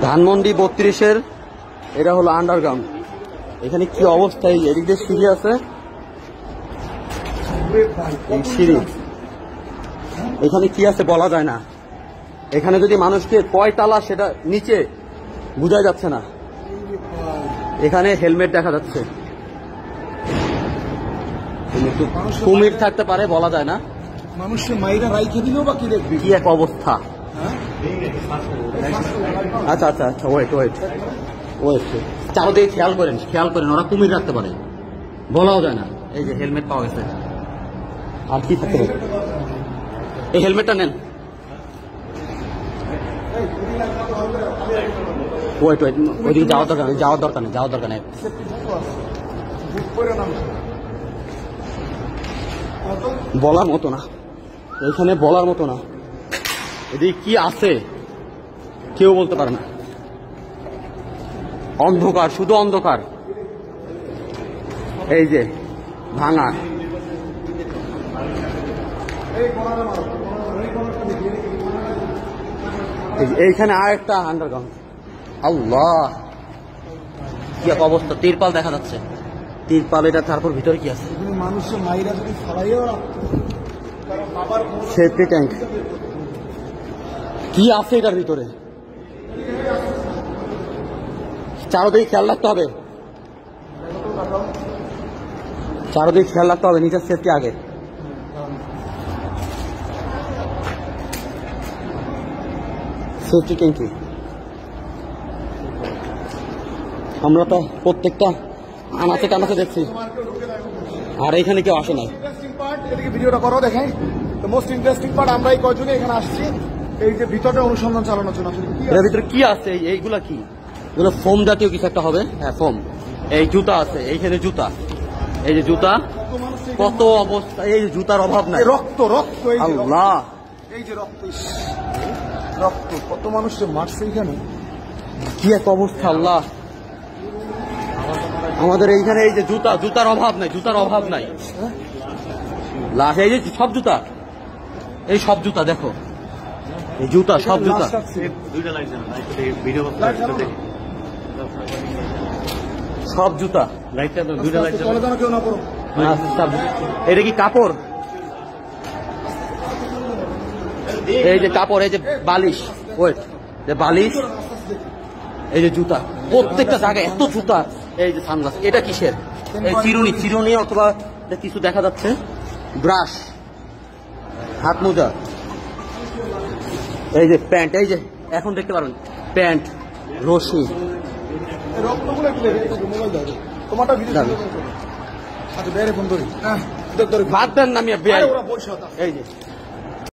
ধানমন্ডি 32-এর এটা হলো আন্ডারগ্রাউন্ড। এখানে কি অবস্থা, এদিক দিয়ে সিঁড়ি আছে, এই সিঁড়ি, এখানে কি আছে বলা যায় না। এখানে যদি মানুষকে কয় তালা সেটা নিচে বোঝা যাচ্ছে না। এখানে হেলমেট দেখা যাচ্ছে, কুমির থাকতে পারে বলা যায় না। মানুষকে মাইরা রাইখে দিলেও বা কি দেখবি, কি এক অবস্থা। আচ্ছা আচ্ছা আচ্ছা, ওয়েট ওয়েট ওয়েট, চারদিকে খেয়াল করেন, ওরা কুমির রাখতে পারে, বলাও যায় না। এই যে হেলমেট পাওয়া গেছে, আর কি থাকতে পারে। এই হেলমেটটা নেন। ওয়েট ওয়েট, ওইদিকে যাওয়ার দরকার নেই। বলার মতো না, এখানে বলার মতো না। এদিকে কি আছে কেউ বলতে পারে না। অন্ধকার, শুধু অন্ধকার। এই যে ভাঙা, এইখানে আর একটা আন্ডারগ্রাউন্ড। আল্লাহ, কি এক অবস্থা। তিরপাল দেখা যাচ্ছে, তিরপাল এটা। তারপর ভিতরে কি আছে, মানুষের মাইরা যদি ফালাইও সেফটি ট্যাঙ্ক। কি আছে এটার ভিতরে, চারদিকে খেয়াল রাখতে হবে, নিজের সেফটি আগে। সেফটি ট্যাঙ্কি আমরা তো প্রত্যেকটা আনাচে কানাচে দেখছি, আর এখানে কেউ আসে নাই। ভিডিওটা করো, দেখেন মোস্ট ইন্টারেস্টিং পার্ট। আমরা এই কয়জনে এখানে আসছি এই যে ভিতরে অনুসন্ধান চালানোর জন্য। এর ভিতরে কি আছে, এইগুলা কি, এগুলো ফোম জাতীয় কিছু একটা হবে। হ্যাঁ ফোম। এই জুতা আছে, এইখানে জুতা, এই যে জুতা, কত অবস্থা। এই জুতার অভাব নাই। রক্ত রক্ত, আল্লাহ, এই যে রক্ত, রক্ত, কত মানুষকে মারছে এখানে, কি এক অবস্থা। আল্লাহ, আমাদের এইখানে এই যে জুতার অভাব নাই। লাশ, এই যে সব জুতা, এই সব জুতা দেখো, এই জুতা, সব জুতা। সব জুতা, এটা কি কাপড়? এই যে কাপড়, এই যে বালিশ, ওয়েট, যে বালিশ, এই যে জুতা, প্রত্যেকটা জায়গায় এত জুতা। এই যে সানগ্লাস, এটা কিসের? এই চিরুনি অথবা কিছু দেখা যাচ্ছে। ব্রাশ, হাত মোজা, এই যে প্যান্ট, এই যে এখন দেখতে পারেন প্যান্ট, রশি। বাদ দেন না, আমি এই যে